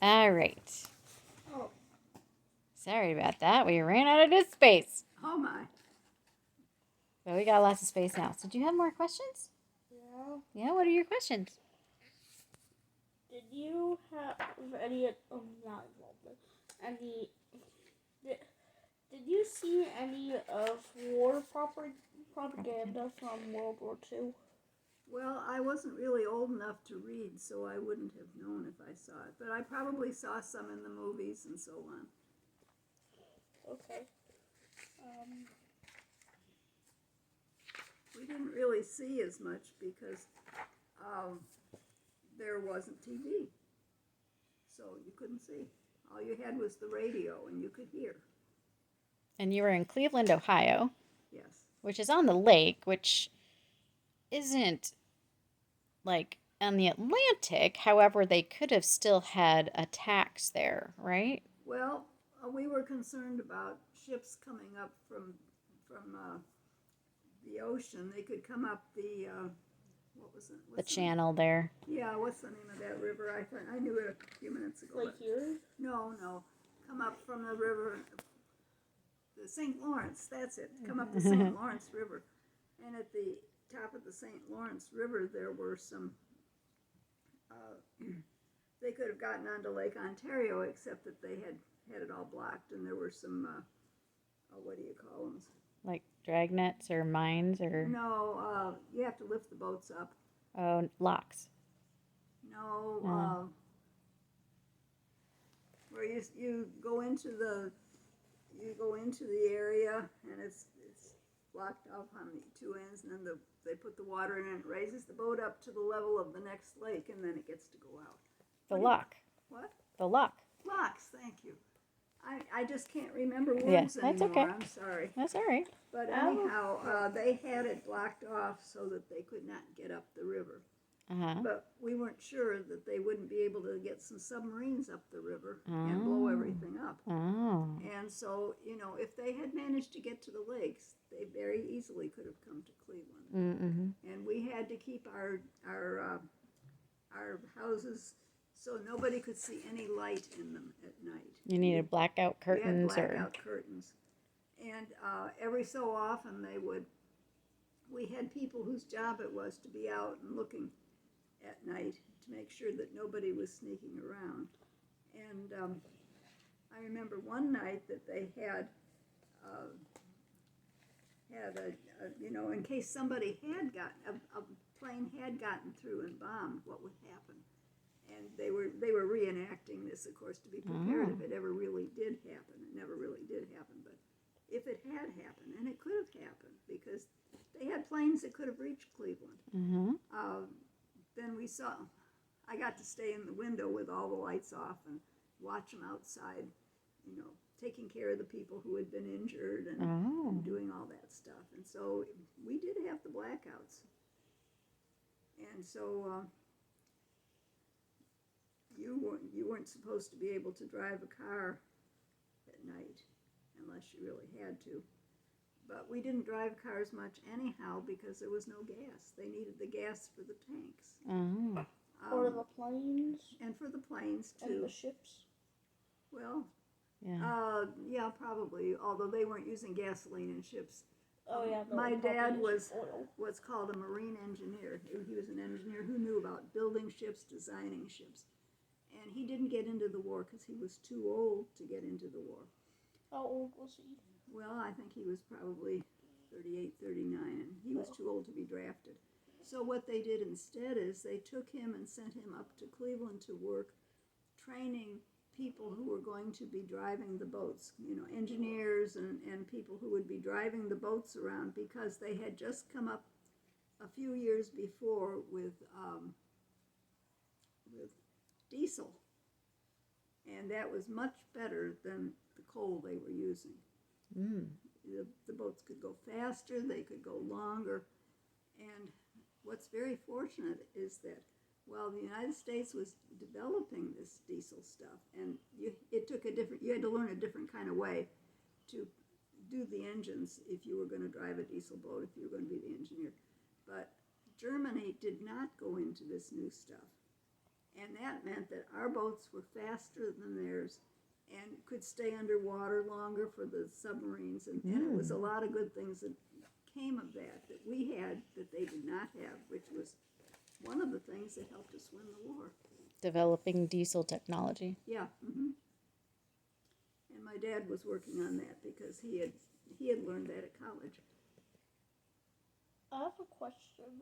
All right. Oh. Sorry about that. We ran out of disk space. Oh my. But we got lots of space now. So do you have more questions? Yeah. Yeah, what are your questions? Did you have any? Not involvement. Any? Did you see any of war propaganda from World War II? Well, I wasn't really old enough to read, so I wouldn't have known if I saw it. But I probably saw some in the movies and so on. Okay. We didn't really see as much because there wasn't TV. So you couldn't see. All you had was the radio and you could hear. And you were in Cleveland, Ohio. Yes. Which is on the lake, which isn't like on the Atlantic. However, they could have still had attacks there, right? Well, we were concerned about ships coming up from the ocean. They could come up the what was it? The channel there. Yeah, what's the name of that river? I knew it a few minutes ago. Like here? No, come up from the river, the St. Lawrence. That's it. Come up the St. Lawrence River, and at the top of the St. Lawrence River, there were some. They could have gotten onto Lake Ontario, except that they had it all blocked, and there were some. What do you call them? Like dragnets or mines or? No, you have to lift the boats up. Oh, locks. No, where you go into the area and it's blocked off on the two ends, and then they put the water in and it raises the boat up to the level of the next lake, and then it gets to go out. The lock. What? The lock. Locks. Thank you. I just can't remember words that's anymore. okay. I'm sorry. That's all right. But anyhow, they had it blocked off so that they could not get up the river. Uh-huh. But we weren't sure that they wouldn't be able to get some submarines up the river and blow everything up. Oh. And so, if they had managed to get to the lakes, they very easily could have come to Cleveland. Mm-hmm. And we had to keep our houses so nobody could see any light in them at night. You needed blackout curtains. We had blackout curtains. And every so often we had people whose job it was to be out and looking at night to make sure that nobody was sneaking around. And I remember one night that they had in case somebody had gotten, a plane had gotten through and bombed, what would happen? And they were reenacting this, of course, to be prepared if it ever really did happen. It never really did happen, but if it had happened, and it could have happened, because they had planes that could have reached Cleveland. Mm-hmm. Then I got to stay in the window with all the lights off and watch them outside, taking care of the people who had been injured and doing all that stuff. And so we did have the blackouts. And so you weren't supposed to be able to drive a car at night unless you really had to. But we didn't drive cars much anyhow because there was no gas. They needed the gas for the tanks. Oh. For the planes? And for the planes, too. And the ships? Well, yeah, probably, although they weren't using gasoline in ships. Oh, yeah. My dad was what's called a marine engineer. He was an engineer who knew about building ships, designing ships. And he didn't get into the war because he was too old to get into the war. How old was he? Well, I think he was probably 38, 39, and he was too old to be drafted. So what they did instead is they took him and sent him up to Cleveland to work, training people who were going to be driving the boats, engineers and people who would be driving the boats around, because they had just come up a few years before with diesel. And that was much better than the coal they were using. The boats could go faster, they could go longer. And what's very fortunate is that while the United States was developing this diesel stuff, and you had to learn a different kind of way to do the engines if you were going to drive a diesel boat, if you were going to be the engineer. But Germany did not go into this new stuff. And that meant that our boats were faster than theirs and could stay underwater longer for the submarines. And it was a lot of good things that came of that we had that they did not have, which was one of the things that helped us win the war. Developing diesel technology. Yeah. And my dad was working on that because he had learned that at college. I have a question.